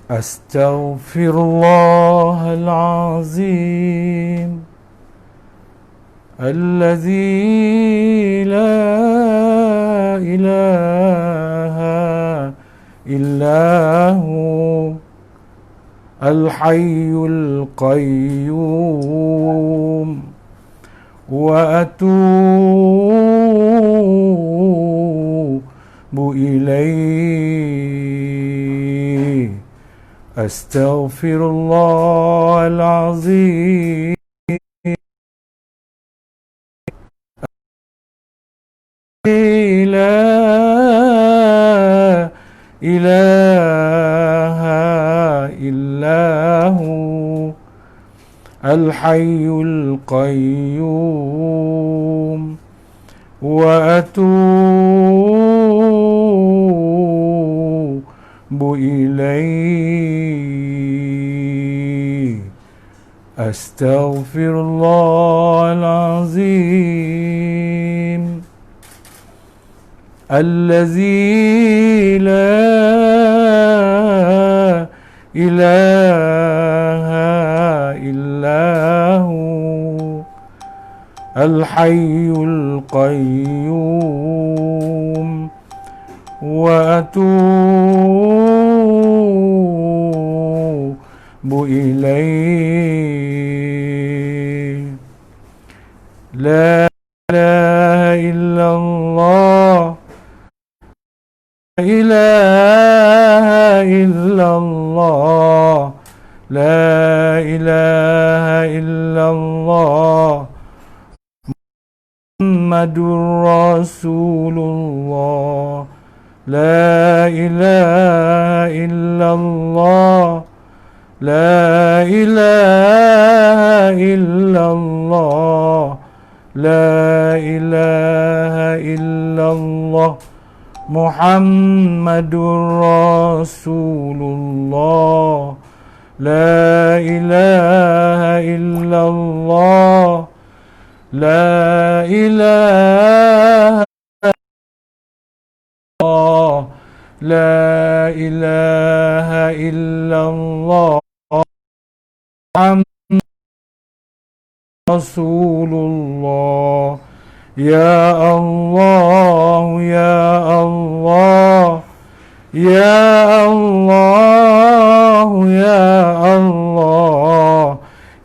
أستغفر الله العظيم الذي لا إله إلا هو الحي القيوم وأتوب إليه. أستغفر الله العظيم لا إله إلا هو الحي القيوم وأتوب إليه. أستغفر الله العظيم الذي لا إله إلا هو الحي القيوم وأتوب إليه. لا إله إلا الله لا إله إلا الله لا إله إلا الله محمد رسول الله. لا إله إلا الله لا إله إلا الله لا إله إلا الله محمد رسول الله. لا إله إلا الله لا إله الله لا إله إلا الله محمد رسول الله. يا الله يا الله يا الله يا الله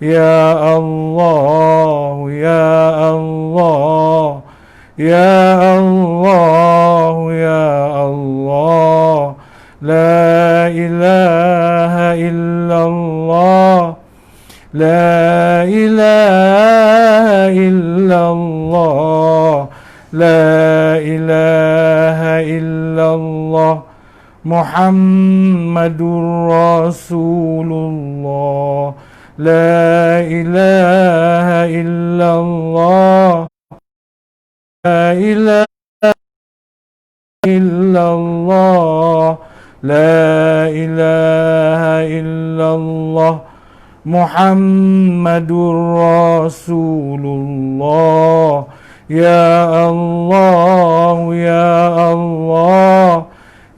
يا الله يا الله يا الله يا الله. لا إله إلا الله لا إله إلا الله لا إله إلا الله محمد رسول الله. لا إله إلا الله لا إله إلا الله لا إله إلا الله محمد رسول الله. يا الله يا الله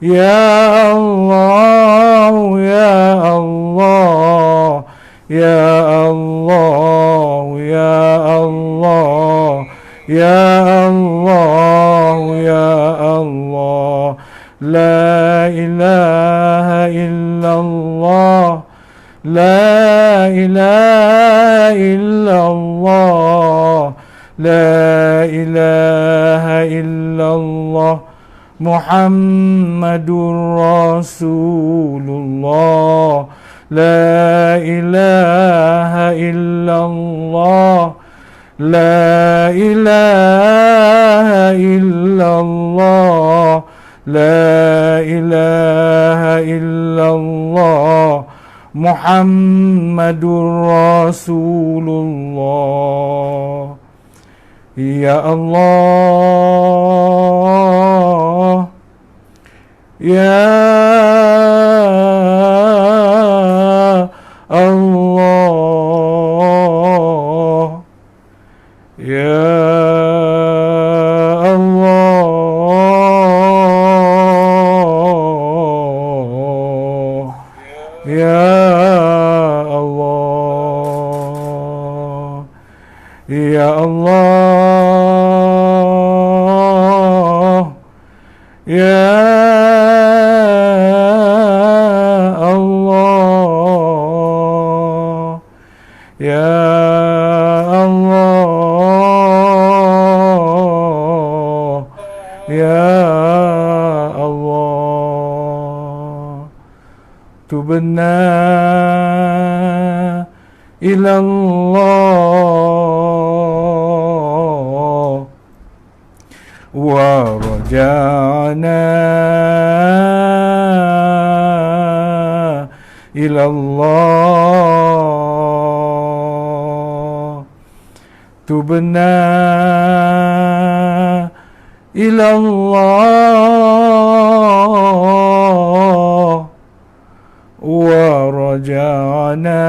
يا الله يا الله يا الله يا الله يا الله يا الله. لا إله إلا الله لا إله إلا الله لا إله إلا الله محمد رسول الله. لا إله إلا الله لا إله إلا الله لا إله إلا الله محمد رسول الله. يا الله يا الله يا الله Ya Allah, Ya Allah, Ya Allah, Ya Allah. Tubna ila Allah wa raja'na ila Allah. Tubna ila Allah wa raja'na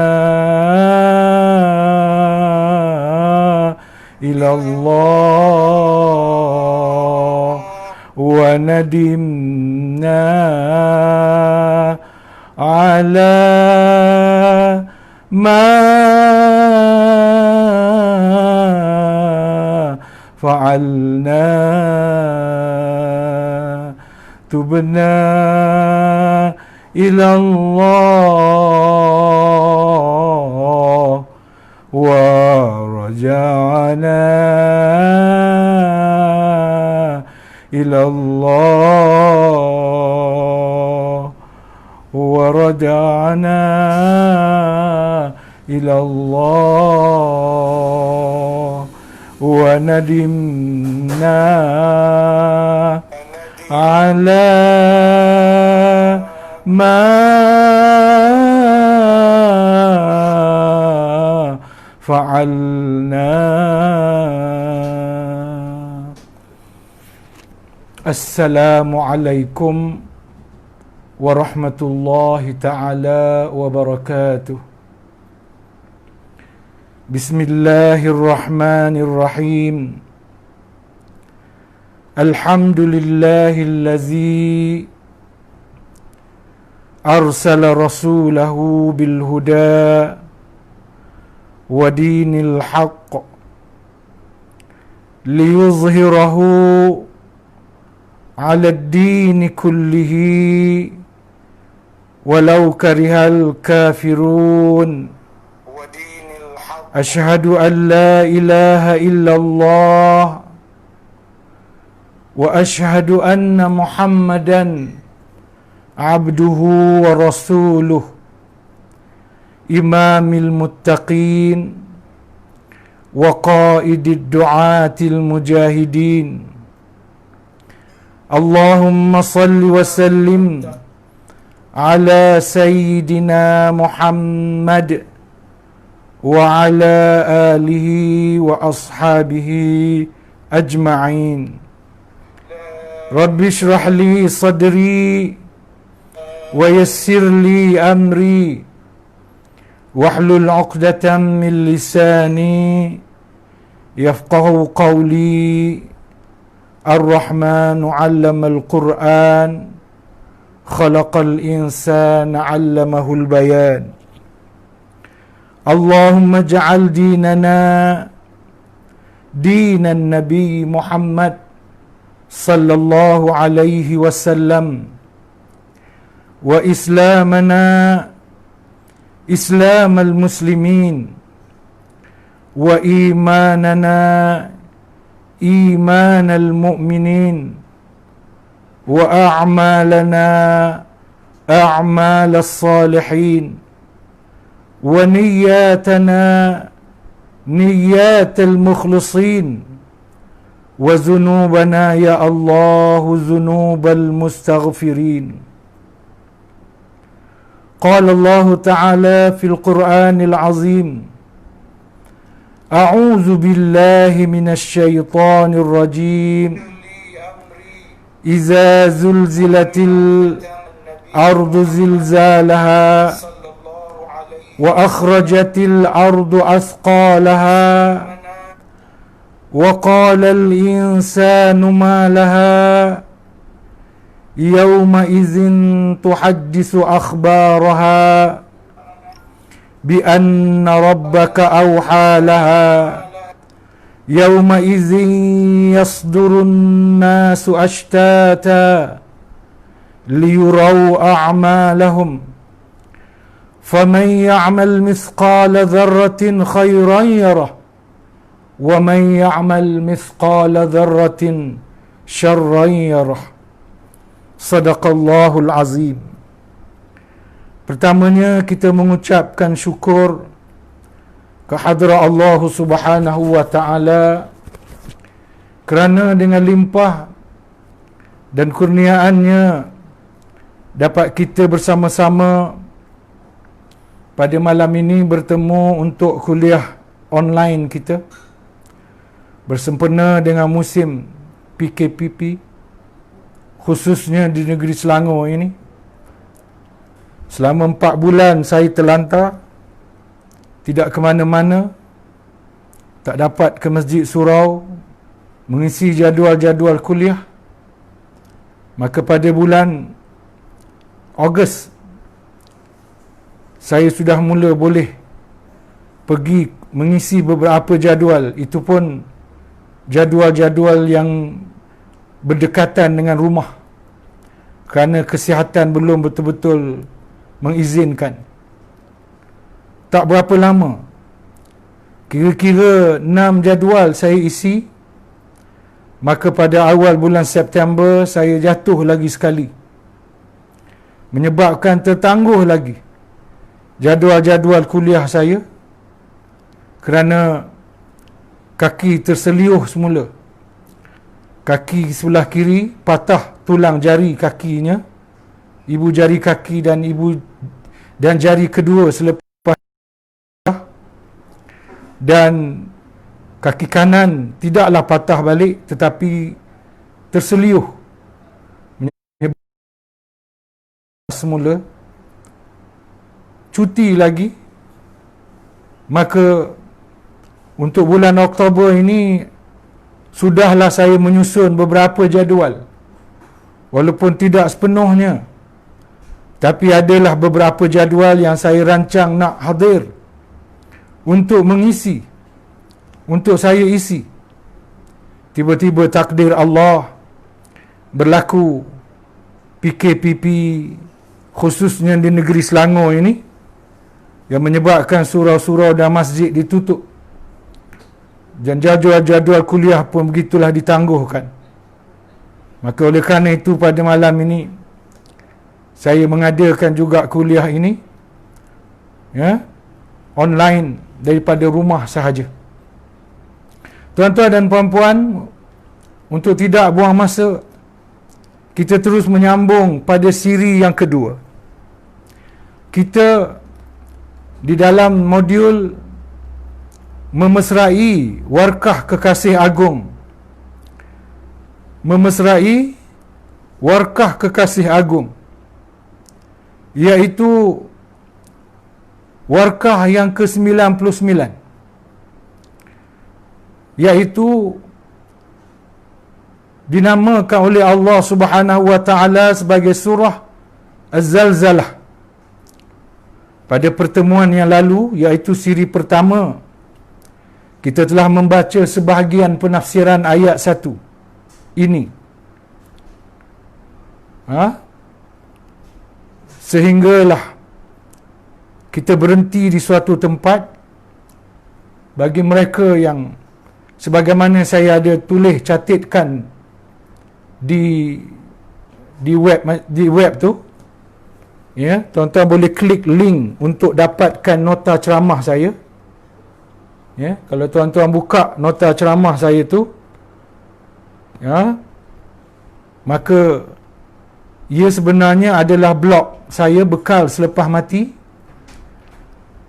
ila Allah wa nadimna ala ma fa'alna. Tubna ila Allah wa raja'na ila Allah wa raja'na ila Allah wa nadimna ala ma fa'alna. Assalamualaikum warahmatullahi ta'ala wabarakatuh. Bismillahirrahmanirrahim. Alhamdulillahillazi arsala rasulahu bilhuda wa dinil haqq liyuzhirahu ala ad-din kullihi walau karihal kafirun. Ashhadu an la ilaha illallah wa ashhadu anna Muhammadan abduhu wa rasuluh imamil muttaqin wa qaidid du'atil mujahidin. Allahumma salli wa sallim ala sayyidina Muhammad wa ala alihi wa ashabihi ajma'in. Rabbi shrah li sadri wa yassir li amri wahlul 'uqdatam min lisani yafqahu qawli. Ar-Rahmanu 'allamal Qur'an khalaqal insana 'allamahul bayan. Allahumma ja'al dinana dinan Nabi Muhammad sallallahu alaihi wasallam wa islamana islamal muslimin wa imanana imanal mu'minin wa a'malana a'malas salihin wa niyyatana niyyatal mukhlisin wa dhunubana ya Allah dhunubal mustaghfirin. Qala Allah Ta'ala fil Qur'anil Azim, A'udzu billahi minasy syaithanir rajim. Iza zulzilatil ardu zilzalaha wa akhrajatil ardu athqalaha wa qala al insanu ma laha yawma idzin tuhaddisu akhbaraha bi anna rabbaka awha laha Yawma'izin yasdurun nasu ashtata liyuraw a'malahum faman ya'mal mithqala dharratin khairan yarah wa man ya'mal mithqala dharratin syarran yarah. Sadaqallahul azim. Pertamanya kita mengucapkan syukur kehadrat Allah Subhanahu wa taala kerana dengan limpah dan kurniaannya dapat kita bersama-sama pada malam ini bertemu untuk kuliah online kita bersempena dengan musim PKPP, khususnya di negeri Selangor ini. Selama 4 bulan saya terlantar, tidak ke mana-mana, tak dapat ke Masjid Surau mengisi jadual-jadual kuliah. Maka pada bulan Ogos saya sudah mula boleh pergi mengisi beberapa jadual. Itu pun jadual-jadual yang berdekatan dengan rumah, kerana kesihatan belum betul-betul mengizinkan. Tak berapa lama, kira-kira 6 jadual saya isi. Maka pada awal bulan September saya jatuh lagi sekali, menyebabkan tertangguh lagi jadual-jadual kuliah saya kerana kaki terseliuh semula. Kaki sebelah kiri patah tulang jari kakinya, ibu jari kaki dan jari kedua selepas, dan kaki kanan tidaklah patah balik tetapi terseliuh semula. Cuti lagi. Maka untuk bulan Oktober ini sudahlah saya menyusun beberapa jadual, walaupun tidak sepenuhnya, tapi adalah beberapa jadual yang saya rancang nak hadir untuk mengisi, untuk saya isi. Tiba-tiba takdir Allah berlaku PKPP, khususnya di negeri Selangor ini, yang menyebabkan surau-surau dan masjid ditutup, dan jadual-jadual kuliah pun begitulah ditangguhkan. Maka oleh kerana itu pada malam ini saya mengadakan juga kuliah ini online daripada rumah sahaja. Tuan-tuan dan puan-puan, untuk tidak buang masa, kita terus menyambung pada siri yang kedua. Kita di dalam modul memesrai warkah kekasih agung. Memesrai warkah kekasih agung, iaitu warkah yang ke-99, iaitu dinamakan oleh Allah Subhanahu wa taala sebagai surah Az-Zalzalah. Pada pertemuan yang lalu, iaitu siri pertama, kita telah membaca sebahagian penafsiran ayat 1 ini. Sehinggalah kita berhenti di suatu tempat. Bagi mereka yang sebagaimana saya ada tulis catatkan di web tu, ya, tuan-tuan boleh klik link untuk dapatkan nota ceramah saya. Ya, kalau tuan-tuan buka nota ceramah saya tu, ya, maka ia sebenarnya adalah blog saya bekal selepas mati.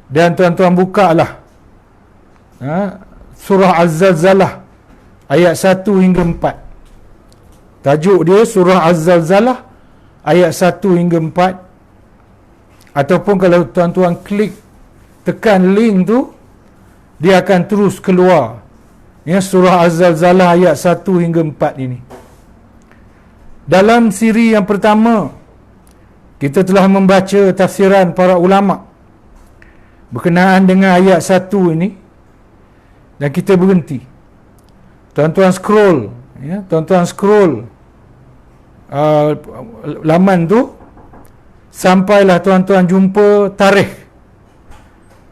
Dan tuan-tuan buka lah surah Az-Zalzalah ayat 1 hingga 4. Tajuk dia surah Az-Zalzalah ayat 1 hingga 4. Ataupun kalau tuan-tuan klik tekan link tu, dia akan terus keluar, ya, surah Az-Zalzalah ayat 1 hingga 4 ini. Dalam siri yang pertama, kita telah membaca tafsiran para ulama berkenaan dengan ayat 1 ini, dan kita berhenti Tuan-tuan scroll, ya, tuan-tuan scroll laman tu, sampailah tuan-tuan jumpa tarikh.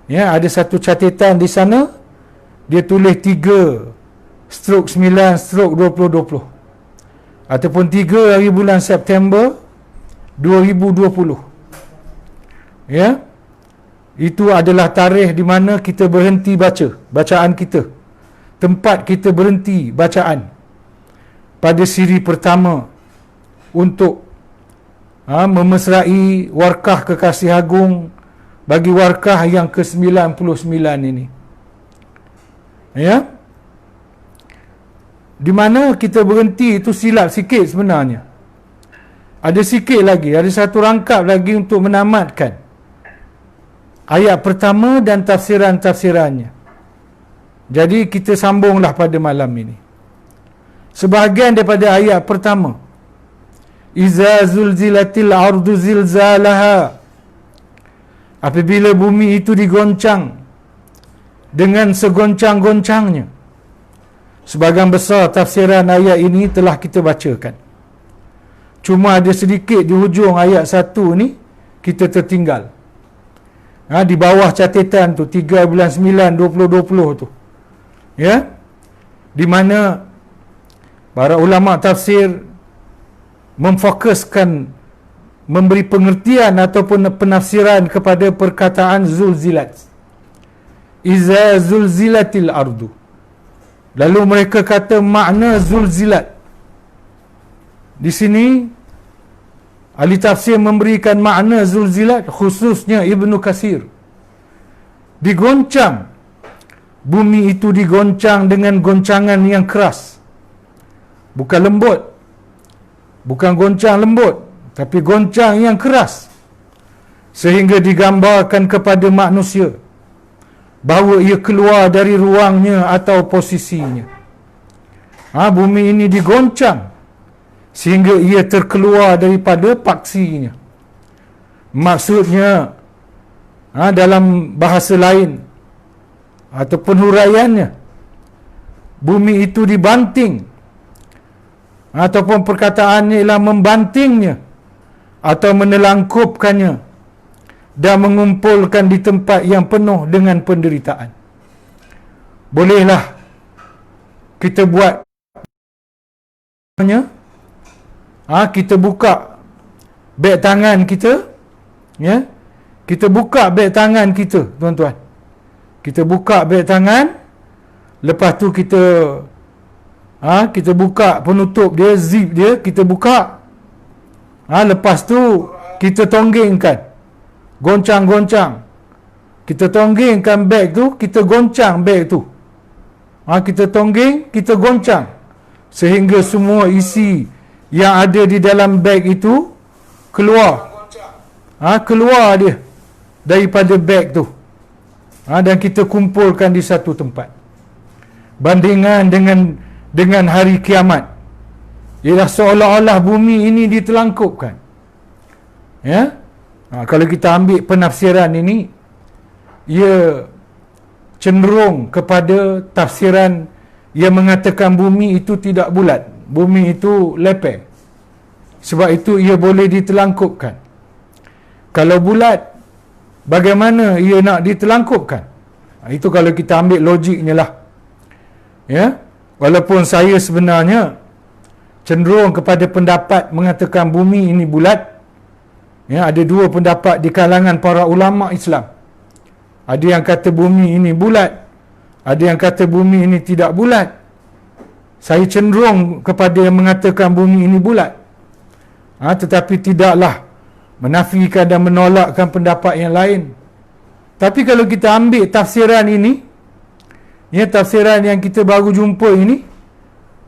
Ya, ada satu catatan di sana, dia tulis 3/9/2020 ataupun 3 hari bulan September 2020. Ya, itu adalah tarikh di mana kita berhenti baca bacaan kita, tempat kita berhenti bacaan pada siri pertama untuk memesrai warkah kekasih agung bagi warkah yang ke-99 ini. Ya, di mana kita berhenti itu silap sikit sebenarnya. Ada sikit lagi, ada satu rangkap lagi untuk menamatkan ayat pertama dan tafsiran-tafsirannya. Jadi kita sambunglah pada malam ini. Sebahagian daripada ayat pertama, Iza zulzilatil ardu zilzalaha, apabila bumi itu digoncang dengan segoncang-goncangnya. Sebahagian besar tafsiran ayat ini telah kita bacakan. Cuma ada sedikit di hujung ayat 1 ni kita tertinggal. Di bawah catatan tu 3/9/2020 tu. Ya, di mana para ulama tafsir memfokuskan, memberi pengertian ataupun penafsiran kepada perkataan zulzilat. Iza zulzilatil ardu. Lalu mereka kata makna zulzilat. Di sini ahli tafsir memberikan makna zulzilat, khususnya Ibnu Katsir. Digoncang. Bumi itu digoncang dengan goncangan yang keras. Bukan lembut. Bukan goncang lembut, tapi goncang yang keras. Sehingga digambarkan kepada manusia bahawa ia keluar dari ruangnya atau posisinya. Bumi ini digoncang sehingga ia terkeluar daripada paksinya. Maksudnya, dalam bahasa lain ataupun huraiannya, bumi itu dibanting, ataupun perkataannya ialah membantingnya atau menelangkupkannya dan mengumpulkan di tempat yang penuh dengan penderitaan. Bolehlah kita buat, kita buka beg tangan kita, ya, kita buka beg tangan kita, tuan-tuan. Kita buka beg tangan, lepas tu kita buka penutup dia, zip dia, kita buka. Lepas tu kita tonggengkan, goncang-goncang. Kita tonggengkan beg tu, kita goncang beg tu. Kita tonggeng, kita goncang, sehingga semua isi yang ada di dalam beg itu keluar. Keluar dia daripada beg tu. Dan kita kumpulkan di satu tempat. Bandingan dengan hari kiamat, ialah seolah-olah bumi ini ditelangkupkan. Ya, kalau kita ambil penafsiran ini, ia cenderung kepada tafsiran yang mengatakan bumi itu tidak bulat, bumi itu lepeng. Sebab itu ia boleh ditelangkupkan. Kalau bulat, bagaimana ia nak ditelangkupkan? Itu kalau kita ambil logiknya lah. Ya, walaupun saya sebenarnya cenderung kepada pendapat mengatakan bumi ini bulat. Ya, ada dua pendapat di kalangan para ulama Islam. Ada yang kata bumi ini bulat, ada yang kata bumi ini tidak bulat. Saya cenderung kepada yang mengatakan bumi ini bulat. Tetapi tidaklah menafikan dan menolakkan pendapat yang lain. Tapi kalau kita ambil tafsiran ini, ya, tafsiran yang kita baru jumpa ini,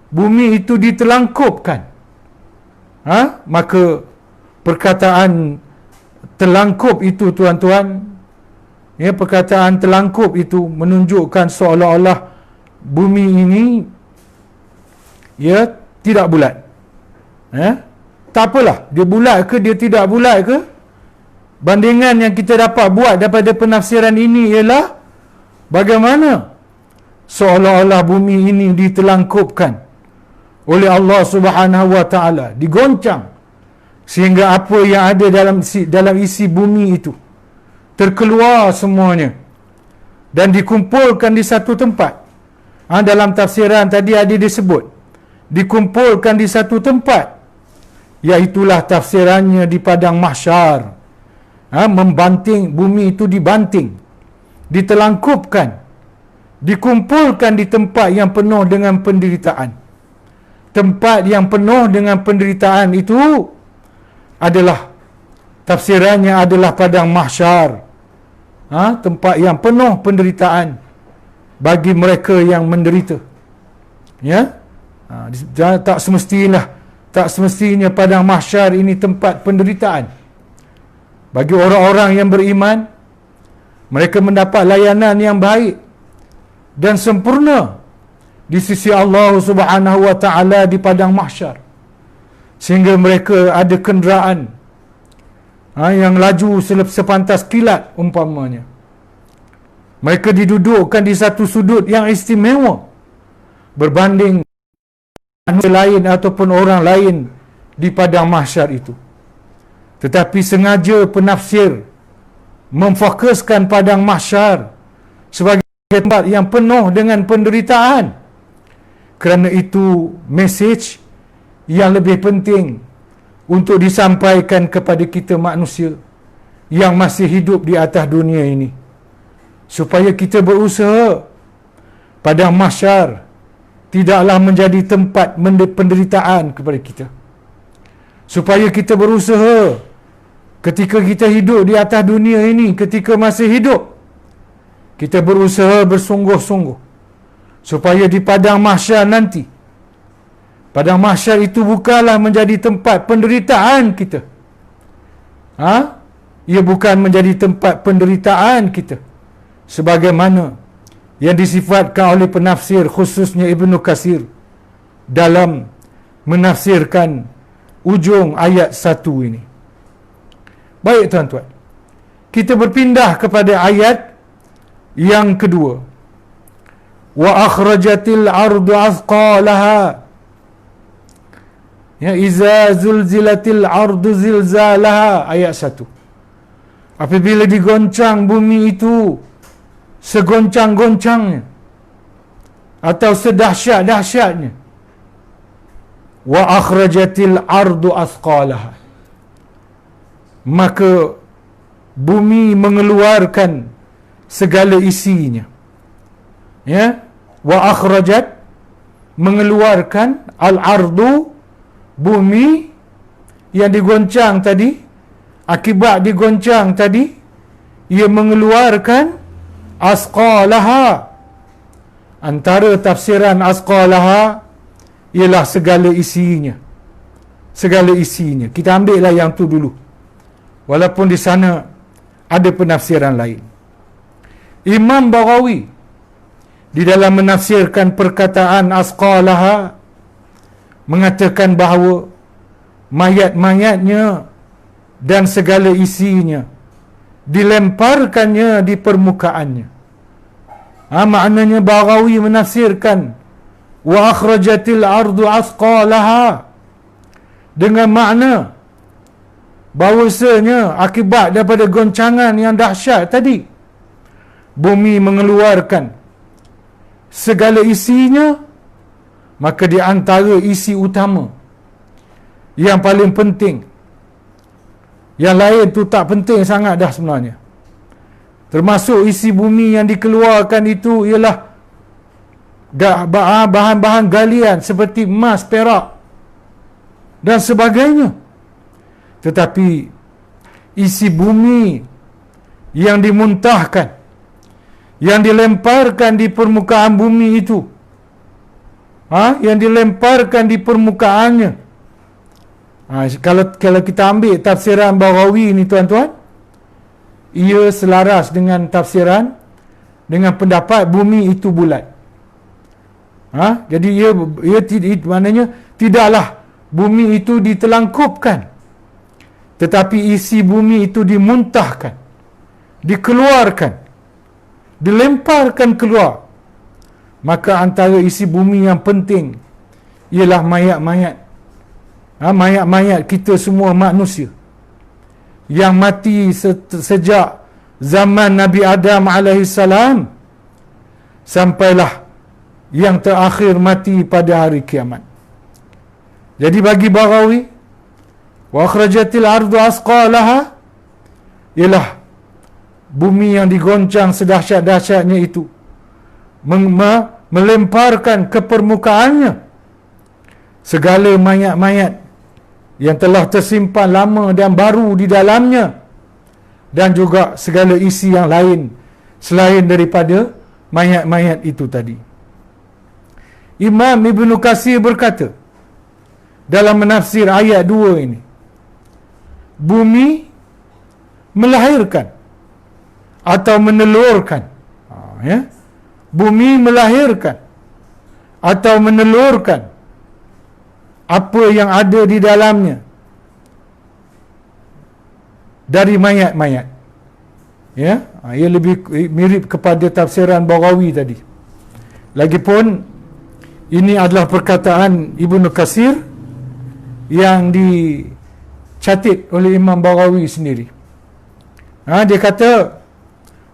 bumi itu ditelangkupkan. Maka perkataan telangkup itu, tuan-tuan, ya, perkataan telangkup itu menunjukkan seolah-olah bumi ini, ya, tidak bulat. Tak apalah, dia bulat ke dia tidak bulat ke, bandingan yang kita dapat buat daripada penafsiran ini ialah bagaimana seolah-olah bumi ini ditelangkupkan oleh Allah Subhanahu wa taala, digoncang sehingga apa yang ada dalam isi bumi itu terkeluar semuanya dan dikumpulkan di satu tempat. Dalam tafsiran tadi ada disebut dikumpulkan di satu tempat, iaitulah tafsirannya di padang mahsyar. Membanting, bumi itu dibanting, ditelangkupkan, dikumpulkan di tempat yang penuh dengan penderitaan. Tempat yang penuh dengan penderitaan itu adalah, tafsirannya adalah padang mahsyar. Tempat yang penuh penderitaan bagi mereka yang menderita. Ya, tak semestinya padang mahsyar ini tempat penderitaan. Bagi orang-orang yang beriman, mereka mendapat layanan yang baik dan sempurna di sisi Allah Subhanahu wa taala di padang mahsyar, sehingga mereka ada kenderaan yang laju sepantas kilat umpamanya. Mereka didudukkan di satu sudut yang istimewa berbanding manusia lain ataupun orang lain di padang mahsyar itu. Tetapi sengaja penafsir memfokuskan padang mahsyar sebagai tempat yang penuh dengan penderitaan, kerana itu mesej yang lebih penting untuk disampaikan kepada kita manusia yang masih hidup di atas dunia ini, supaya kita berusaha padang mahsyar tidaklah menjadi tempat penderitaan kepada kita. Supaya kita berusaha ketika kita hidup di atas dunia ini, ketika masih hidup, kita berusaha bersungguh-sungguh supaya di padang mahsyar nanti, padang mahsyar itu bukanlah menjadi tempat penderitaan kita. Ia bukan menjadi tempat penderitaan kita, sebagaimana yang disifatkan oleh penafsir, khususnya Ibnu Katsir dalam menafsirkan ujung ayat 1 ini. Baik tuan-tuan, kita berpindah kepada ayat yang kedua. Wa akhrajatil ardu athqalaha, ya, iza zulzilatil ardu zilzalaha, ayat 1. Apabila digoncang bumi itu segoncang-goncangnya atau sedahsyat-dahsyatnya. Wa akhrajatil ardu athqalaha, maka bumi mengeluarkan segala isinya. Ya, wa akhrajat, mengeluarkan, al-ardu, bumi yang digoncang tadi, akibat digoncang tadi, ia mengeluarkan asqalaha. Antara tafsiran asqalaha ialah segala isinya. Segala isinya. Kita ambillah yang tu dulu, walaupun di sana ada penafsiran lain. Imam Baghawi di dalam menafsirkan perkataan asqalaha mengatakan bahawa mayat-mayatnya dan segala isinya dilemparkannya di permukaannya. Maknanya Baghawi menafsirkan wa akhrajatil ardu asqalaha dengan makna bahawasanya akibat daripada goncangan yang dahsyat tadi, bumi mengeluarkan segala isinya. Maka di antara isi utama yang paling penting, yang lain tu tak penting sangat dah sebenarnya, termasuk isi bumi yang dikeluarkan itu ialah bahan-bahan galian seperti emas, perak dan sebagainya. Tetapi isi bumi yang dimuntahkan, yang dilemparkan di permukaan bumi itu, yang dilemparkan di permukaannya, kalau kita ambil tafsiran Baghawi ini tuan-tuan, ia selaras dengan tafsiran, dengan pendapat bumi itu bulat. Jadi ia maknanya tidaklah bumi itu ditelangkupkan, tetapi isi bumi itu dimuntahkan, dikeluarkan, dilemparkan keluar Maka antara isi bumi yang penting ialah mayat-mayat. Mayat-mayat kita semua manusia yang mati sejak zaman Nabi Adam alaihissalam sampailah yang terakhir mati pada hari kiamat. Jadi bagi Baghawi, wa akhrajatil ardu asqalaha, ialah bumi yang digoncang sedahsyat-dahsyatnya itu melemparkan ke permukaannya segala mayat-mayat yang telah tersimpan lama dan baru di dalamnya, dan juga segala isi yang lain selain daripada mayat-mayat itu tadi. Imam Ibn Katsir berkata dalam menafsir ayat 2 ini, bumi melahirkan atau menelurkan, bumi melahirkan atau menelurkan apa yang ada di dalamnya dari mayat-mayat. Ia lebih mirip kepada tafsiran Baghawi tadi. Lagipun ini adalah perkataan Ibnu Katsir yang dicatat oleh Imam Baghawi sendiri. Dia kata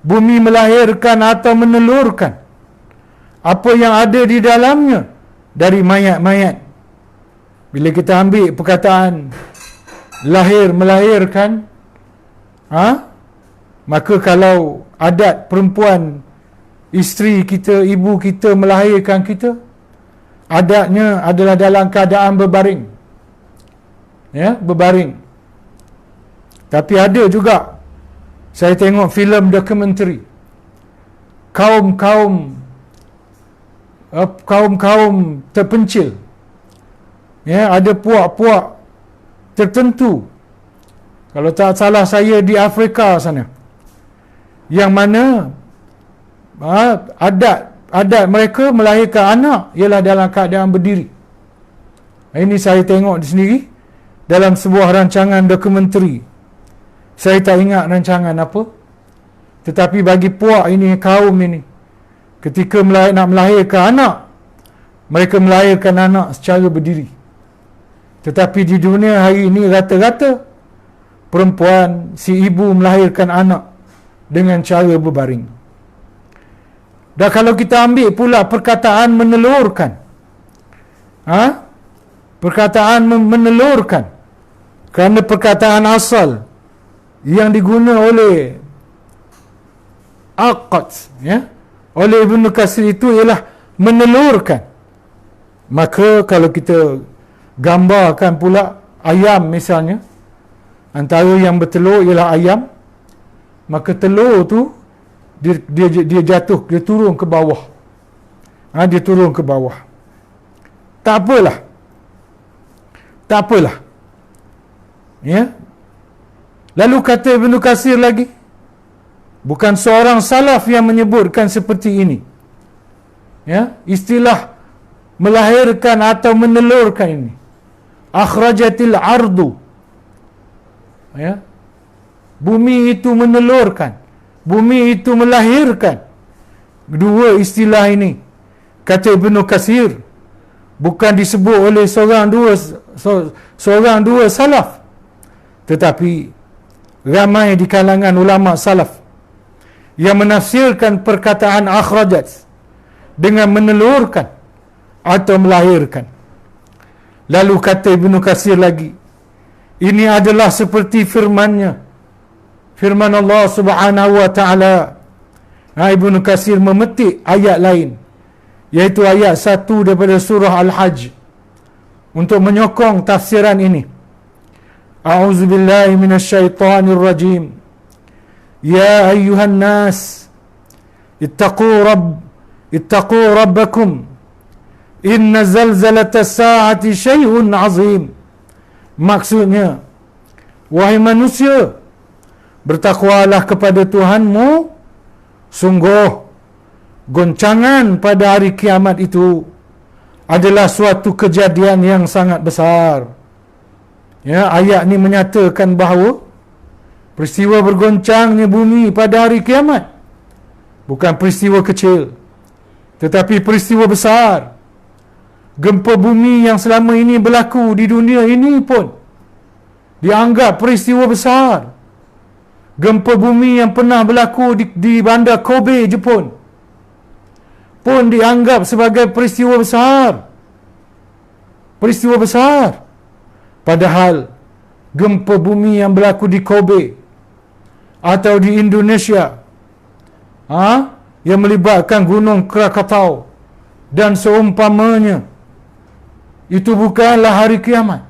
bumi melahirkan atau menelurkan apa yang ada di dalamnya dari mayat-mayat. Bila kita ambil perkataan lahir melahirkan, maka kalau adat perempuan, isteri kita, ibu kita melahirkan kita, adatnya adalah dalam keadaan berbaring. Berbaring. Tapi ada juga saya tengok filem dokumentari kaum terpencil, ada puak-puak tertentu, kalau tak salah saya di Afrika sana, yang mana adat mereka melahirkan anak ialah dalam keadaan berdiri. Ini saya tengok sendiri dalam sebuah rancangan dokumentari. Saya tak ingat rancangan apa, tetapi bagi puak ini, kaum ini, ketika nak melahirkan anak, mereka melahirkan anak secara berdiri. Tetapi di dunia hari ini rata-rata perempuan, si ibu melahirkan anak dengan cara berbaring. Dan kalau kita ambil pula perkataan menelurkan, perkataan menelurkan, kerana perkataan asal yang diguna oleh Aqad, oleh Ibn Katsir itu ialah menelurkan. Maka kalau kita gambarkan pula ayam misalnya, antara yang bertelur ialah ayam, maka telur tu dia jatuh, dia turun ke bawah. Dia turun ke bawah. Tak apalah. Lalu kata Ibn Katsir lagi, bukan seorang salaf yang menyebutkan seperti ini. Istilah melahirkan atau menelurkan ini, akhrajatil ardu, bumi itu menelurkan, bumi itu melahirkan. Dua istilah ini, kata Ibn Katsir, bukan disebut oleh seorang dua salaf, tetapi ramai di kalangan ulama salaf yang menafsirkan perkataan akhrajat dengan menelurkan atau melahirkan. Lalu kata Ibn Katsir lagi, ini adalah seperti firman Allah Subhanahu wa taala. Ibn Katsir memetik ayat lain, iaitu ayat 1 daripada surah Al-Hajj, untuk menyokong tafsiran ini. A'udzubillahi minasyaitonir rajim. Ya ayyuhan nas, ittaqu rabbakum, inna zalzalata sa'ati syai'un 'azim. Maksudnya, wahai manusia, bertakwalah kepada Tuhanmu, sungguh goncangan pada hari kiamat itu adalah suatu kejadian yang sangat besar. Ayat ni menyatakan bahawa peristiwa bergoncangnya bumi pada hari kiamat bukan peristiwa kecil. Tetapi peristiwa besar, gempa bumi yang selama ini berlaku di dunia ini pun dianggap peristiwa besar. Gempa bumi yang pernah berlaku di bandar Kobe, Jepun pun dianggap sebagai peristiwa besar. Peristiwa besar. Padahal gempa bumi yang berlaku di Kobe atau di Indonesia, yang melibatkan Gunung Krakatau dan seumpamanya, itu bukanlah hari kiamat.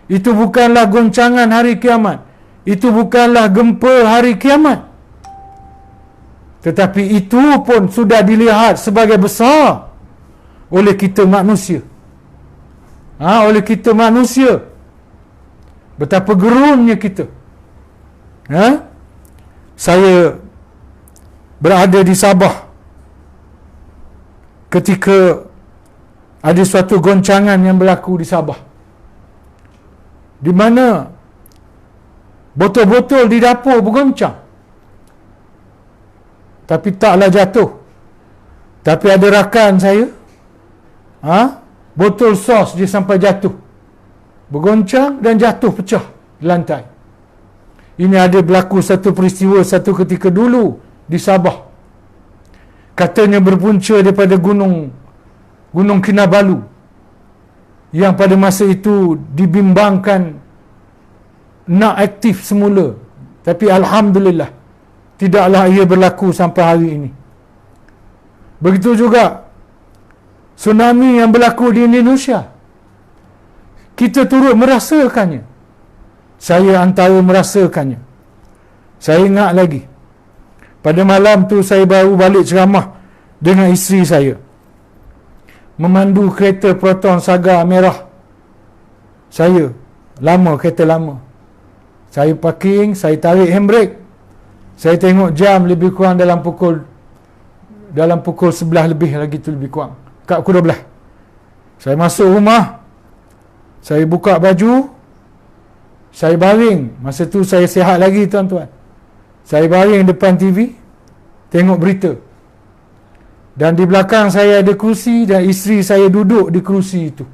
Itu bukanlah goncangan hari kiamat. Itu bukanlah gempa hari kiamat. Tetapi itu pun sudah dilihat sebagai besar oleh kita manusia. Oleh kita manusia. Betapa gerunnya kita. Saya berada di Sabah ketika ada suatu goncangan yang berlaku di Sabah, di mana botol-botol di dapur bergoncang, tapi taklah jatuh. Tapi ada rakan saya, botol sos dia sampai jatuh, bergoncang dan jatuh pecah di lantai. Ini ada berlaku satu peristiwa satu ketika dulu di Sabah. Katanya berpunca daripada Gunung Kinabalu, yang pada masa itu dibimbangkan nak aktif semula, tapi alhamdulillah tidaklah ia berlaku sampai hari ini. Begitu juga tsunami yang berlaku di Indonesia, kita turut merasakannya. Saya antara merasakannya. Saya ingat lagi, pada malam tu saya baru balik ceramah dengan isteri saya, memandu kereta Proton Saga merah saya. Kereta lama. Saya parking, saya tarik handbrake. Saya tengok jam lebih kurang dalam pukul 11 lebih lagi tu, lebih kurang kat pukul 12. Saya masuk rumah, saya buka baju, saya baring. Masa tu saya sihat lagi, tuan-tuan. Saya baring depan TV, tengok berita. Dan di belakang saya ada kerusi dan isteri saya duduk di kerusi itu.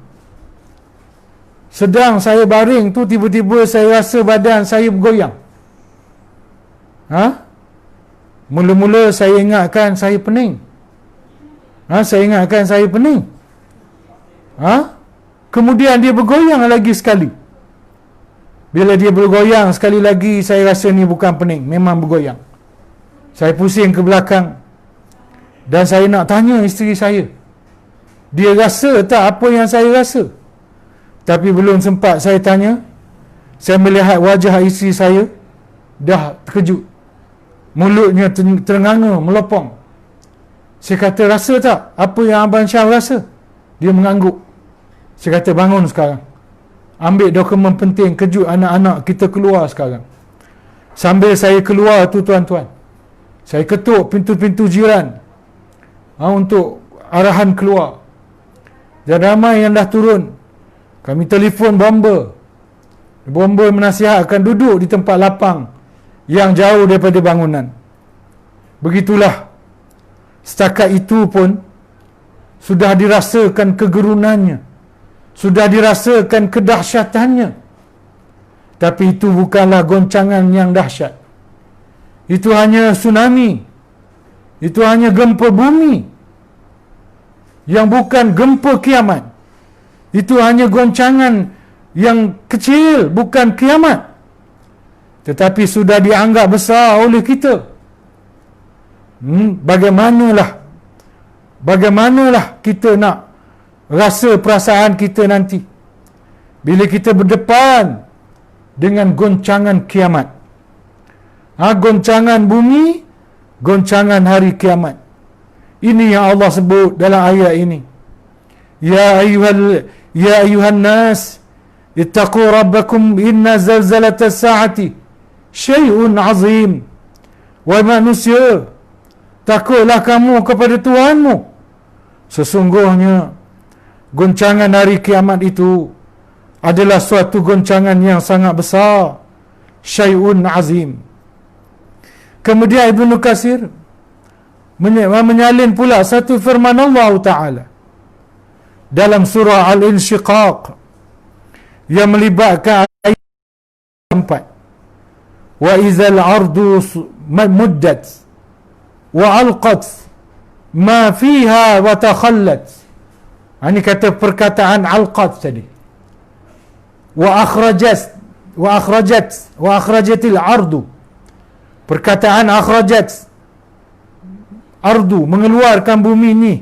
Sedang saya baring tu, tiba-tiba saya rasa badan saya bergoyang. Mula-mula saya ingatkan saya pening. Kemudian dia bergoyang lagi sekali. Bila dia bergoyang sekali lagi, saya rasa ni bukan pening, memang bergoyang. Saya pusing ke belakang dan saya nak tanya isteri saya, dia rasa tak apa yang saya rasa? Tapi belum sempat saya tanya, saya melihat wajah isteri saya dah terkejut. Mulutnya terenganga, melopong. Saya kata, rasa tak apa yang Abang Syah rasa? Dia mengangguk. Saya kata, bangun sekarang, ambil dokumen penting, kejut anak-anak kita keluar sekarang. Sambil saya keluar tu, tuan-tuan, saya ketuk pintu-pintu jiran untuk arahan keluar. Dan ramai yang dah turun. Kami telefon bomber menasihatkan duduk di tempat lapang yang jauh daripada bangunan. Begitulah, setakat itu pun sudah dirasakan kegerunannya, sudah dirasakan kedahsyatannya. Tapi itu bukanlah goncangan yang dahsyat. Itu hanya tsunami. Itu hanya gempa bumi, yang bukan gempa kiamat. Itu hanya goncangan yang kecil, bukan kiamat. Tetapi sudah dianggap besar oleh kita. Bagaimanalah kita nak rasa perasaan kita nanti bila kita berdepan dengan goncangan kiamat. Goncangan bumi, goncangan hari kiamat. Ini yang Allah sebut dalam ayat ini. Ya ayuhan nas, ittaqu rabbakum inna zalzalata sa'ati syai'un azim. Wahai manusia, takutlah kamu kepada Tuhanmu. Sesungguhnya goncangan hari kiamat itu adalah suatu goncangan yang sangat besar. Syai'un azim. Kemudian Ibnu Katsir menyalin pula satu firman Allah Ta'ala dalam surah Al-Insyiqaq yang melibatkan ayat 4. Wa izal ardu muddat wa alqat ma fiha wa takhallat. Ini kata perkataan alqat tadi. Wa akhrajatil ardu. Perkataan akhrajat ardu, mengeluarkan bumi ni,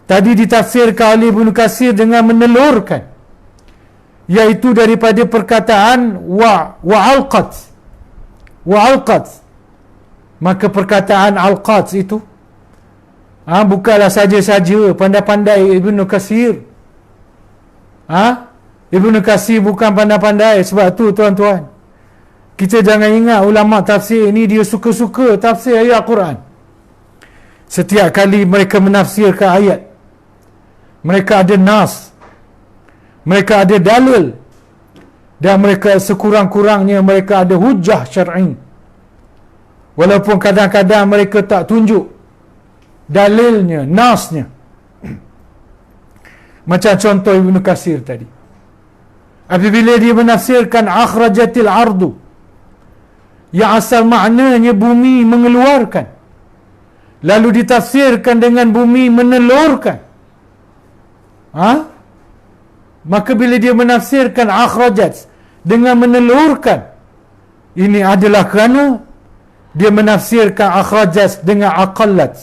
tadi ditafsirkan oleh Ibnu Katsir dengan menelurkan, iaitu daripada perkataan wa alqat. Maka perkataan alqat itu bukanlah saja-saja pandai-pandai Ibnu Katsir. Ibnu Katsir bukan pandai-pandai. Sebab tu tuan-tuan, kita jangan ingat ulama tafsir ini dia suka-suka tafsir ayat Quran. Setiap kali mereka menafsirkan ayat, mereka ada nas, mereka ada dalil, dan mereka sekurang-kurangnya mereka ada hujah syar'i. Walaupun kadang-kadang mereka tak tunjuk dalilnya, nasnya. Macam contoh Ibnu Katsir tadi. Apabila dia menafsirkan akhrajatil ardu, yang asal maknanya bumi mengeluarkan, lalu ditafsirkan dengan bumi menelurkan. Maka bila dia menafsirkan akhrajat dengan menelurkan, ini adalah kerana dia menafsirkan akhrajat dengan aqallat.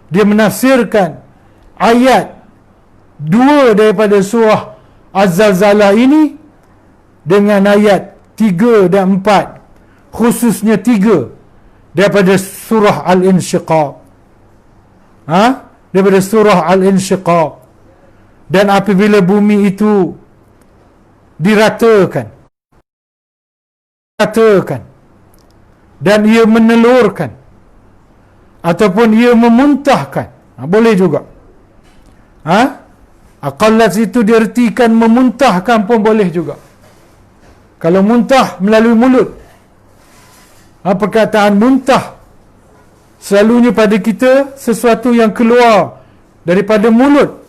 Dia menafsirkan ayat 2 daripada surah Az-Zalzalah ini dengan ayat 3 dan 4, khususnya 3 daripada surah Al-Insyiqaq. Daripada surah Al-Insyiqaq. Dan apabila bumi itu diratakan dan ia menelurkan ataupun ia memuntahkan, boleh juga. Aqallat itu diertikan memuntahkan pun boleh juga. Kalau muntah melalui mulut, perkataan muntah selalunya pada kita sesuatu yang keluar daripada mulut.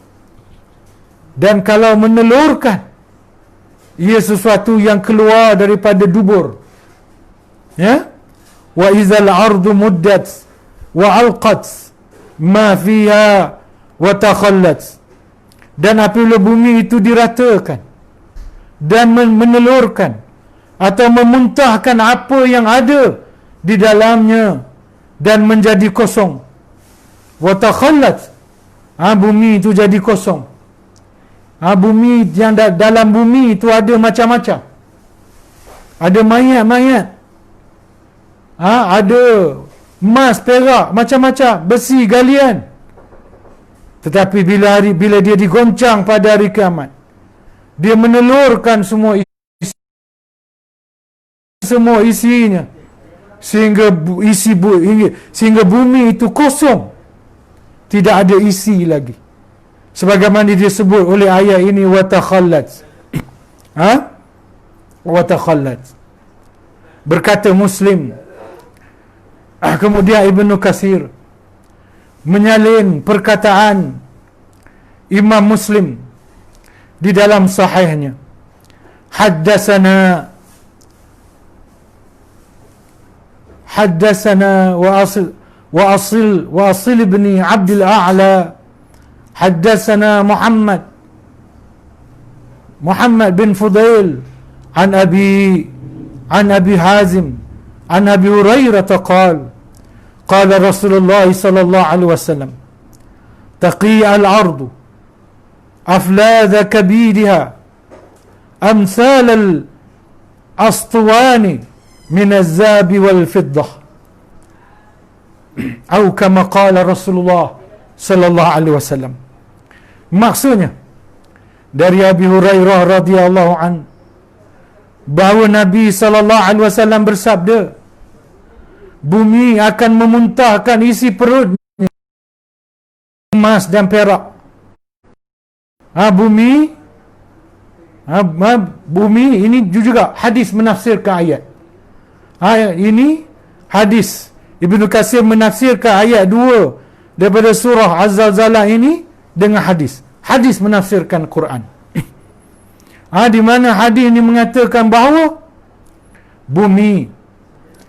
Dan kalau menelurkan, ia sesuatu yang keluar daripada dubur. Wa izal ardu muddat wa alqat ma fiha wa takhallat. Dan apabila bumi itu diratakan dan menelurkan atau memuntahkan apa yang ada di dalamnya dan menjadi kosong. Wa takhallat, bumi itu jadi kosong. Bumi yang dalam bumi itu ada macam-macam. Ada mayat-mayat, ada emas, perak, macam-macam, besi, galian. Tetapi bila dia digoncang pada hari kiamat, dia menelurkan semua isinya, sehingga bumi itu kosong, tidak ada isi lagi. Sebagaimana disebut oleh ayat ini, wa takhallat. Wa takhallat. Berkata Muslim. Kemudian Ibnu Katsir menyalin perkataan Imam Muslim di dalam sahihnya. Haddatsana wa asil ibn Abdul A'la. حدثنا محمد بن فضيل عن أبي حازم عن أبي هريرة قال رسول الله صلى الله عليه وسلم تقي الأرض أفلاذ كبيدها أمثال الأسطوان من الذهب والفضة أو كما قال رسول الله sallallahu alaihi wasallam. Maksudnya dari Abi Hurairah radhiyallahu an, bahawa Nabi sallallahu alaihi wasallam bersabda, bumi akan memuntahkan isi perutnya emas dan perak. Bumi ini juga hadis menafsirkan ayat. Ini hadis Ibnu Katsir menafsirkan ayat 2 daripada surah Az-Zalzalah ini dengan hadis. Hadis menafsirkan Quran. Di mana hadis ini mengatakan bahawa bumi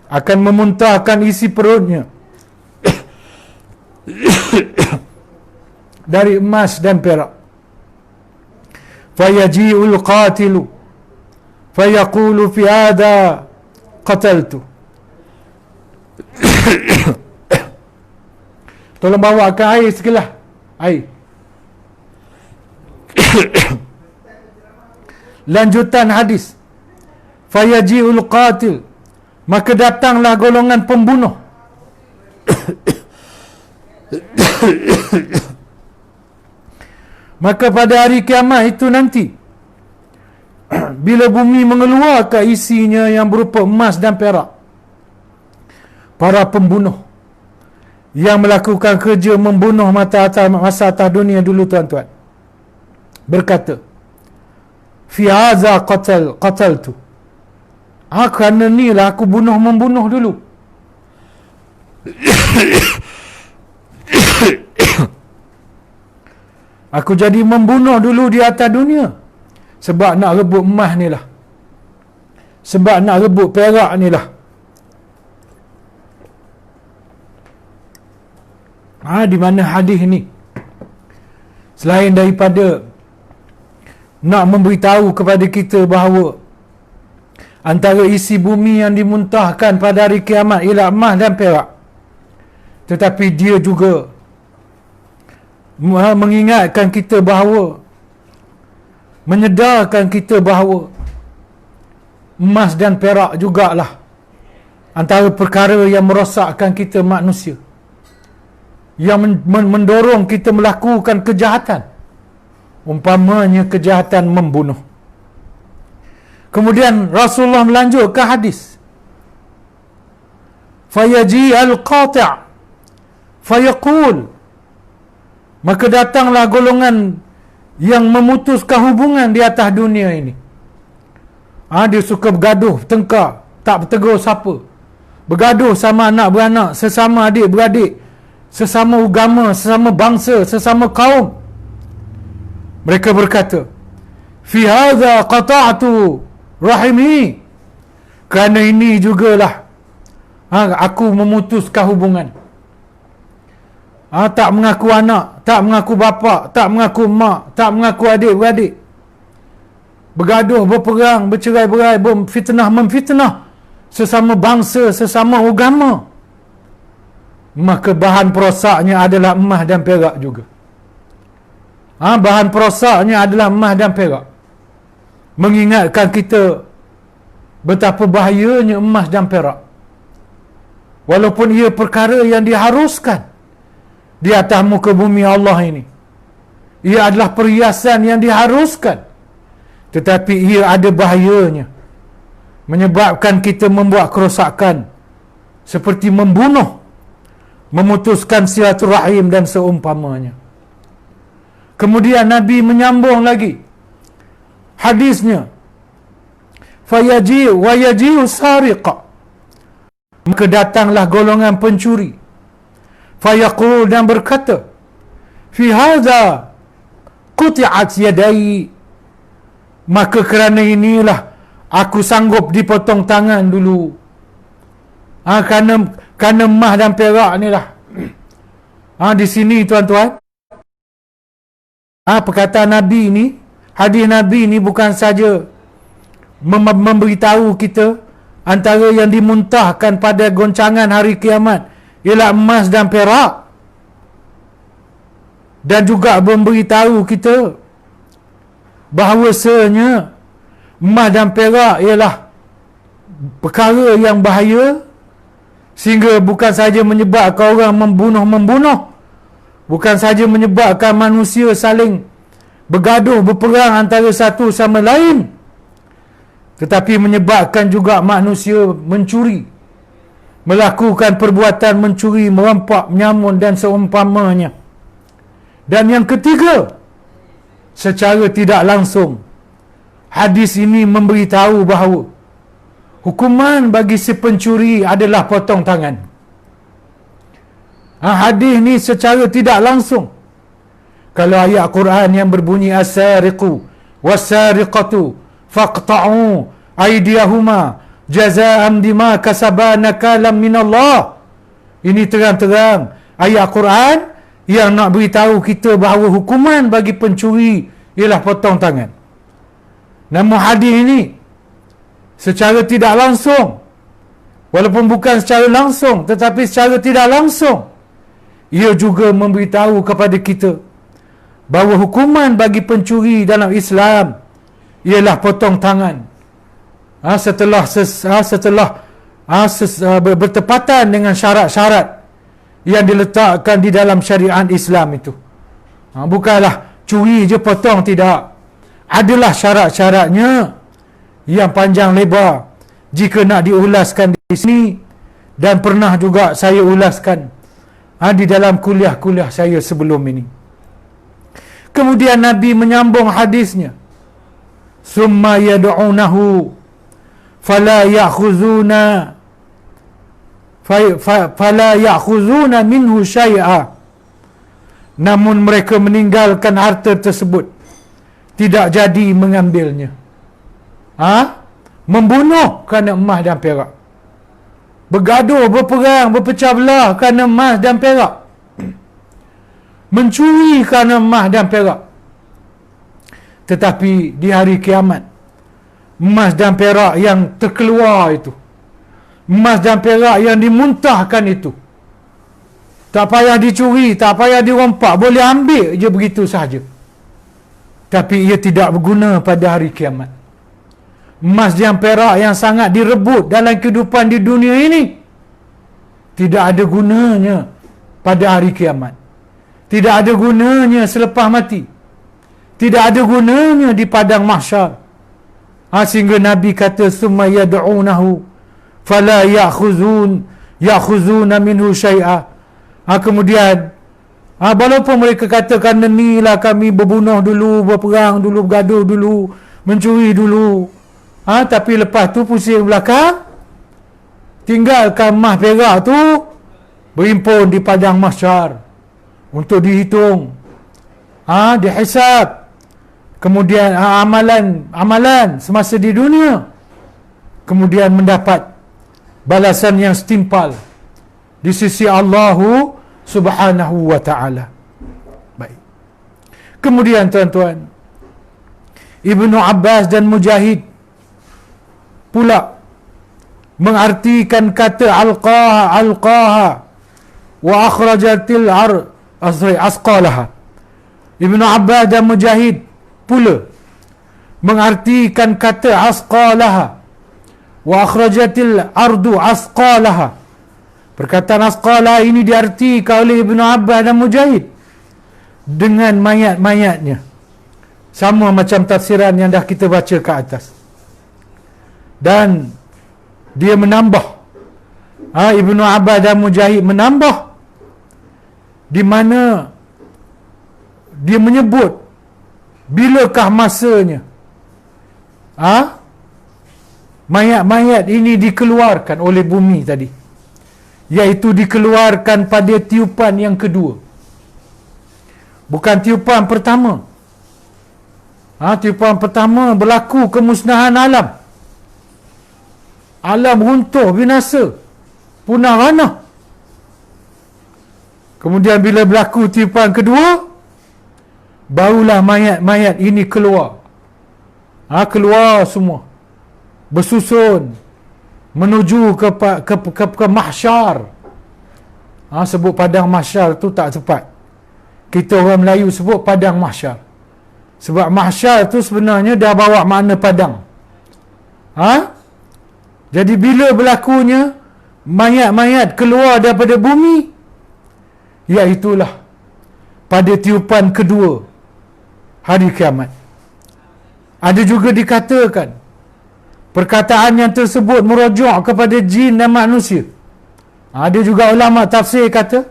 akan memuntahkan isi perutnya dari emas dan perak. Fayaji'ul qatilu fayaqulu fi hadha qataltu. Tolong bawakan air segelas. Air. Lanjutan hadis. Fayaji'ul qatil, maka datanglah golongan pembunuh. Maka pada hari kiamat itu nanti, bila bumi mengeluarkan isinya yang berupa emas dan perak, para pembunuh yang melakukan kerja membunuh masa atas dunia dulu, tuan-tuan, berkata, fi hadza qataltu. Kerana ni lah aku membunuh dulu. Aku jadi membunuh dulu di atas dunia sebab nak rebut emas ni lah, sebab nak rebut perak ni lah. Di mana hadis ni, selain daripada nak memberitahu kepada kita bahawa antara isi bumi yang dimuntahkan pada hari kiamat ialah emas dan perak, tetapi dia juga mengingatkan kita bahawa, menyedarkan kita bahawa emas dan perak jugalah antara perkara yang merosakkan kita manusia, yang mendorong kita melakukan kejahatan, umpamanya kejahatan membunuh. Kemudian Rasulullah melanjutkan hadis, fayaji al-qati' fayaqul, maka datanglah golongan yang memutuskan hubungan di atas dunia ini. Dia suka bergaduh, bertengkar, tak bertegur siapa, bergaduh sama anak beranak, sesama adik beradik, sesama agama, sesama bangsa, sesama kaum. Mereka berkata, fi hadza qata'tu rahimi, kerana ini jugalah aku memutuskan hubungan. Tak mengaku anak, tak mengaku bapa, tak mengaku mak, tak mengaku adik-beradik, bergaduh, berperang, bercerai-berai, memfitnah sesama bangsa, sesama agama. Maka bahan perosaknya adalah emas dan perak juga. Bahan perosaknya adalah emas dan perak. Mengingatkan kita betapa bahayanya emas dan perak. Walaupun ia perkara yang diharuskan di atas muka bumi Allah ini, ia adalah perhiasan yang diharuskan, tetapi ia ada bahayanya, menyebabkan kita membuat kerosakan seperti membunuh, memutuskan silaturahim dan seumpamanya. Kemudian Nabi menyambung lagi hadisnya, fayaji wa yaji'u sariqa, maka datanglah golongan pencuri, fayaqul, dan berkata, fi hadza quti'at yadai, maka kerana inilah aku sanggup dipotong tangan dulu. Kerana emas dan perak ni lah. Di sini, tuan-tuan, perkataan Nabi ni, hadis Nabi ni bukan saja memberitahu kita antara yang dimuntahkan pada goncangan hari kiamat ialah emas dan perak, dan juga memberitahu kita bahawasanya emas dan perak ialah perkara yang bahaya, sehingga bukan saja menyebabkan orang membunuh, bukan saja menyebabkan manusia saling bergaduh, berperang antara satu sama lain, tetapi menyebabkan juga manusia mencuri, melakukan perbuatan mencuri, merampak, menyamun dan seumpamanya. Dan yang ketiga, secara tidak langsung, hadis ini memberitahu bahawa hukuman bagi si pencuri adalah potong tangan. Hadis ni secara tidak langsung. Kalau ayat Quran yang berbunyi as-sariqu was-sariqatu faqta'u aydiyahuma jazaa'an bima kasaba nakalam minallah. Ini terang-terang ayat Quran yang nak beritahu kita bahawa hukuman bagi pencuri ialah potong tangan. Namun hadis ini secara tidak langsung, walaupun bukan secara langsung tetapi secara tidak langsung, ia juga memberitahu kepada kita bahawa hukuman bagi pencuri dalam Islam ialah potong tangan. Setelah bertepatan dengan syarat-syarat yang diletakkan di dalam syariat Islam itu. Bukanlah curi je potong, tidak. Adalah syarat-syaratnya yang panjang lebar jika nak diulaskan di sini, dan pernah juga saya ulaskan di dalam kuliah-kuliah saya sebelum ini. Kemudian Nabi menyambung hadisnya, summa yad'unahu fala ya'khuzuna minhu syai'a. Namun mereka meninggalkan harta tersebut, tidak jadi mengambilnya. Membunuh kerana emas dan perak, bergaduh, berperang, berpecah belah kerana emas dan perak, mencuri kerana emas dan perak. Tetapi di hari kiamat, emas dan perak yang terkeluar itu, emas dan perak yang dimuntahkan itu, tak payah dicuri, tak payah dirompak, boleh ambil je begitu sahaja. Tapi ia tidak berguna pada hari kiamat. Emas dan perak yang sangat direbut dalam kehidupan di dunia ini tidak ada gunanya pada hari kiamat. Tidak ada gunanya selepas mati. Tidak ada gunanya di padang mahsyar. Sehingga Nabi kata summa yad'unahu fala ya'khuzuna minhu syai'a. Kemudian walaupun mereka katakan inilah kami berbunuh dulu, berperang dulu, bergaduh dulu, mencuri dulu, tapi lepas tu pusing belakang, tinggalkan emas perak tu berhimpun di padang mahsyar untuk dihitung, dihisab. Kemudian amalan semasa di dunia, kemudian mendapat balasan yang setimpal di sisi Allah Subhanahu wa ta'ala. Baik. Kemudian tuan-tuan, Ibnu Abbas dan Mujahid pula mengartikan kata alqaha wa akhrajatil asqalaha. Ibnu Abbas dan Mujahid pula mengartikan kata asqalaha wa akhrajatil ardu asqalaha. Perkataan asqalaha ini diartikan oleh Ibnu Abbas dan Mujahid dengan mayat-mayatnya, sama macam tafsiran yang dah kita baca ke atas. Dan dia menambah, Ibnu Abbas dan Mujahid menambah, di mana dia menyebut bilakah masanya mayat-mayat ini dikeluarkan oleh bumi tadi, iaitu dikeluarkan pada tiupan yang kedua, bukan tiupan pertama. Tiupan pertama berlaku kemusnahan alam, alam runtuh, binasa, punah ranah. Kemudian bila berlaku tiupan kedua, barulah mayat-mayat ini keluar. Keluar semua, bersusun menuju ke mahsyar. Sebut padang mahsyar tu tak tepat. Kita orang Melayu sebut padang mahsyar, sebab mahsyar tu sebenarnya dah bawa makna padang. Jadi bila berlakunya mayat-mayat keluar daripada bumi, iaitulah pada tiupan kedua hari kiamat. Ada juga dikatakan perkataan yang tersebut merujuk kepada jin dan manusia. Ada juga ulama tafsir kata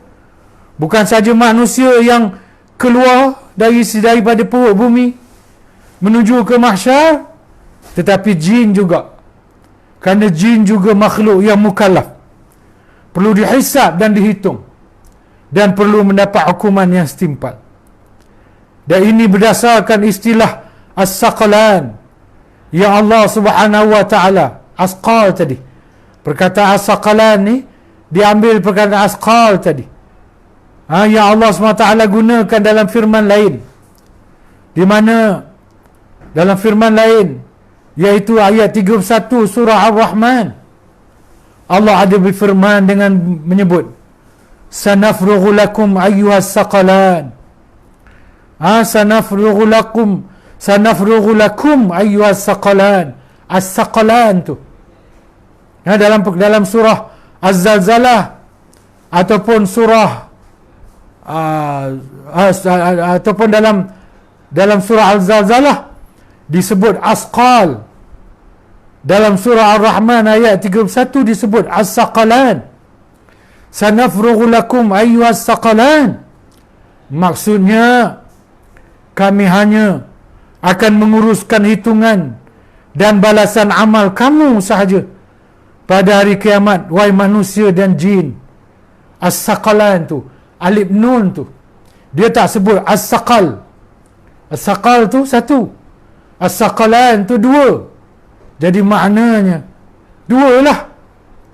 bukan saja manusia yang keluar daripada perut bumi menuju ke mahsyar, tetapi jin juga. Kerana jin juga makhluk yang mukallaf, perlu dihisab dan dihitung. dan perlu mendapat hukuman yang setimpal. Dan ini berdasarkan istilah as-saqalan yang Allah Subhanahu wa taala, asqal tadi. Perkataan as-saqalan ni diambil perkataan asqal tadi. Yang Allah SWT gunakan dalam firman lain. Di mana dalam firman lain, iaitu ayat 31 surah Ar-Rahman, Allah ada berfirman dengan menyebut, sanafrughu lakum ayyuhas saqalan. Sanafrughu lakum ayyuhas saqalan. As-saqalan tu dalam surah Az-Zalzalah ataupun surah ataupun dalam surah Az-Zalzalah disebut asqal. Dalam surah Ar-Rahman ayat 31 disebut as-saqalan. Sanafrughu lakum ayyuhas saqalan. Maksudnya kami hanya akan menguruskan hitungan dan balasan amal kamu sahaja pada hari kiamat, wahai manusia dan jin. As-saqalan tu, alif nun tu, dia tak sebut as-saqal. As-saqal tu satu, as-saqalan tu dua. Jadi maknanya dua lah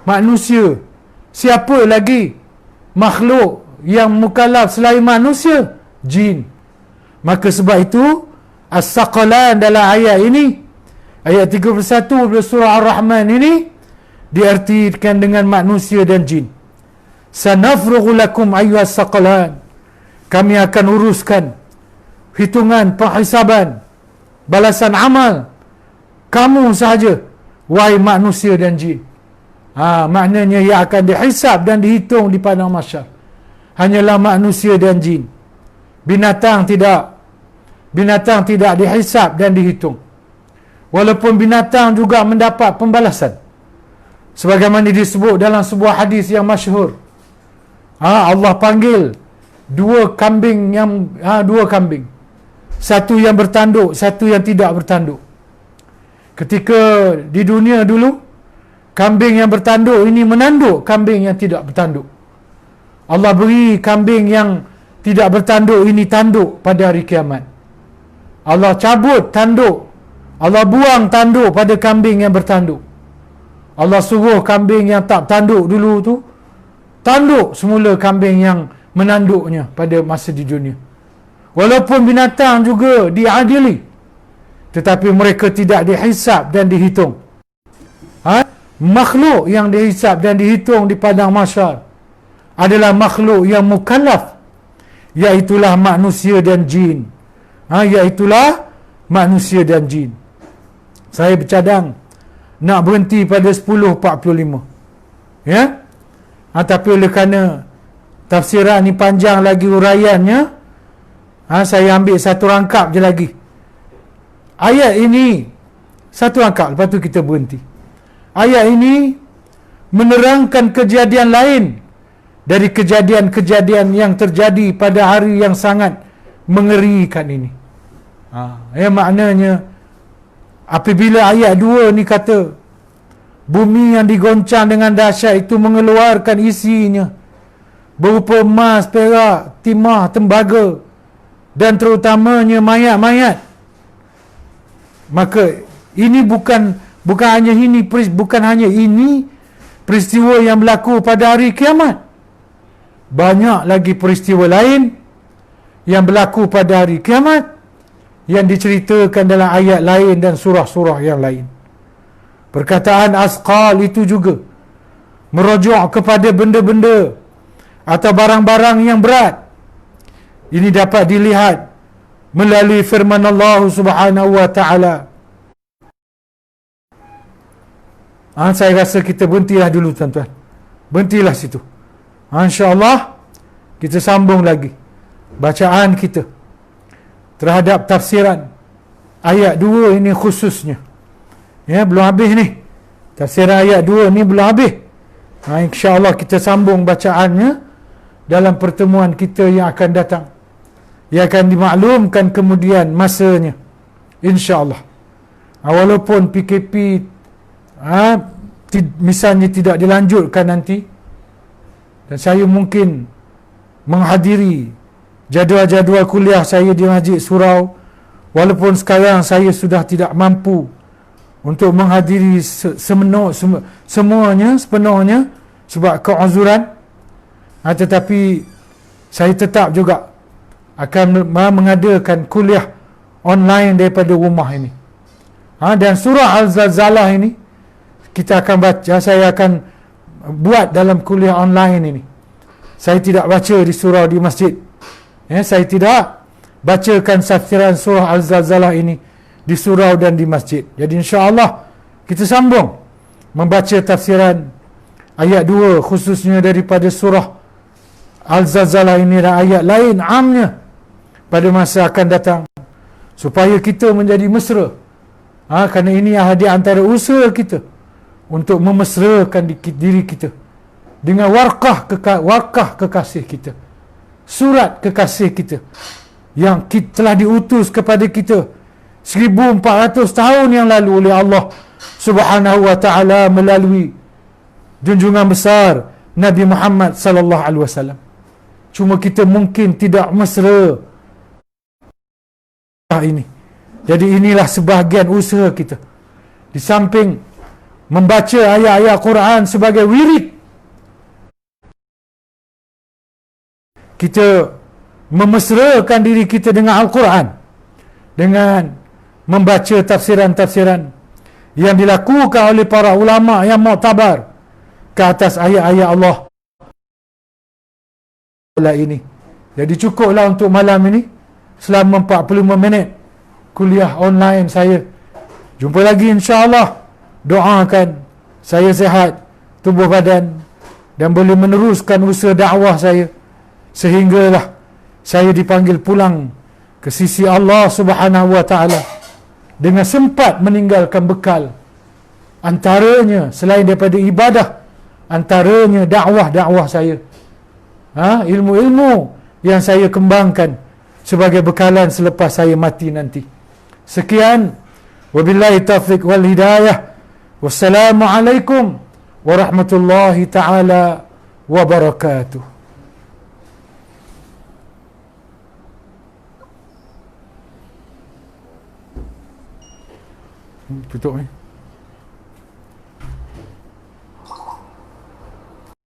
manusia. Siapa lagi makhluk yang mukallaf selain manusia? Jin. Maka sebab itu as-saqalan dalam ayat ini, ayat 31 surah Ar-Rahman ini, diartikan dengan manusia dan jin. Sanafrughu lakum ayyuhas saqalan. Kami akan uruskan hitungan penghisaban, balasan amal kamu sahaja, wahai manusia dan jin. Maknanya yang akan dihisab dan dihitung di padang mahsyar hanyalah manusia dan jin. Binatang tidak dihisab dan dihitung. Walaupun binatang juga mendapat pembalasan, sebagaimana disebut dalam sebuah hadis yang masyhur. Allah panggil dua kambing, satu yang bertanduk, satu yang tidak bertanduk. Ketika di dunia dulu, kambing yang bertanduk ini menanduk kambing yang tidak bertanduk. Allah beri kambing yang tidak bertanduk ini tanduk pada hari kiamat. Allah cabut tanduk, Allah buang tanduk pada kambing yang bertanduk. Allah suruh kambing yang tak tanduk dulu tu tanduk semula kambing yang menanduknya pada masa di dunia. Walaupun binatang juga diadili, tetapi mereka tidak dihisab dan dihitung. Makhluk yang dihisab dan dihitung di padang mahsyar adalah makhluk yang mukallaf, iaitulah manusia dan jin. Iaitulah manusia dan jin. Saya bercadang nak berhenti pada 10.45. Ya? Tapi oleh kerana tafsiran ni panjang lagi uraiannya, saya ambil satu rangkap je lagi. Ayat ini satu rangkap, lepas tu kita berhenti. Ayat ini menerangkan kejadian lain dari kejadian-kejadian yang terjadi pada hari yang sangat mengerikan ini. Maknanya apabila ayat 2 ni kata bumi yang digoncang dengan dahsyat itu mengeluarkan isinya berupa emas, perak, timah, tembaga dan terutamanya mayat-mayat. Maka ini bukan hanya ini peristiwa yang berlaku pada hari kiamat. Banyak lagi peristiwa lain yang berlaku pada hari kiamat yang diceritakan dalam ayat lain dan surah-surah yang lain. Perkataan asqal itu juga merujuk kepada benda-benda atau barang-barang yang berat. Ini dapat dilihat melalui firman Allah Subhanahu wa taala. Saya rasa kita berhentilah dulu tuan-tuan. Berhentilah situ. InsyaAllah kita sambung lagi bacaan kita terhadap tafsiran ayat 2 ini khususnya. Belum habis ni. Tafsiran ayat 2 ni belum habis. InsyaAllah kita sambung bacaannya dalam pertemuan kita yang akan datang. Yang akan dimaklumkan kemudian masanya. InsyaAllah. Walaupun PKP misalnya tidak dilanjutkan nanti, dan saya mungkin menghadiri jadual-jadual kuliah saya di Masjid Surau, walaupun sekarang saya sudah tidak mampu untuk menghadiri semuanya sepenuhnya sebab keuzuran, tetapi saya tetap juga akan mengadakan kuliah online daripada rumah ini. Dan surah Al-Zalzalah ini kita akan baca, saya akan buat dalam kuliah online ini. Saya tidak baca di surau di masjid. Saya tidak bacakan tafsiran surah Al-Zalzalah ini di surau dan di masjid. Jadi insya-Allah kita sambung membaca tafsiran ayat 2 khususnya daripada surah Al-Zalzalah ini dan ayat lain amnya pada masa akan datang, supaya kita menjadi mesra. Kerana ini di antara usaha kita untuk memesrakan diri kita dengan warqah kekasih kita, surat kekasih kita yang telah diutus kepada kita 1400 tahun yang lalu oleh Allah Subhanahu wa taala melalui junjungan besar Nabi Muhammad sallallahu alaihi wasallam. Cuma kita mungkin tidak mesra ini. Jadi inilah sebahagian usaha kita. Di samping membaca ayat-ayat Quran sebagai wirid, kita memesrakan diri kita dengan Al-Quran dengan membaca tafsiran-tafsiran yang dilakukan oleh para ulama yang muktabar ke atas ayat-ayat Allah ini. Jadi cukuplah untuk malam ini selama 45 minit kuliah online saya. Jumpa lagi insya-Allah. Doakan saya sihat tubuh badan dan boleh meneruskan usaha dakwah saya sehinggalah saya dipanggil pulang ke sisi Allah Subhanahu wa taala dengan sempat meninggalkan bekal, antaranya selain daripada ibadah, antaranya dakwah saya, ilmu-ilmu yang saya kembangkan sebagai bekalan selepas saya mati nanti. Sekian, wabillahi taufiq wal hidayah. Wassalamualaikum warahmatullahi taala wabarakatuh. Tutup ni.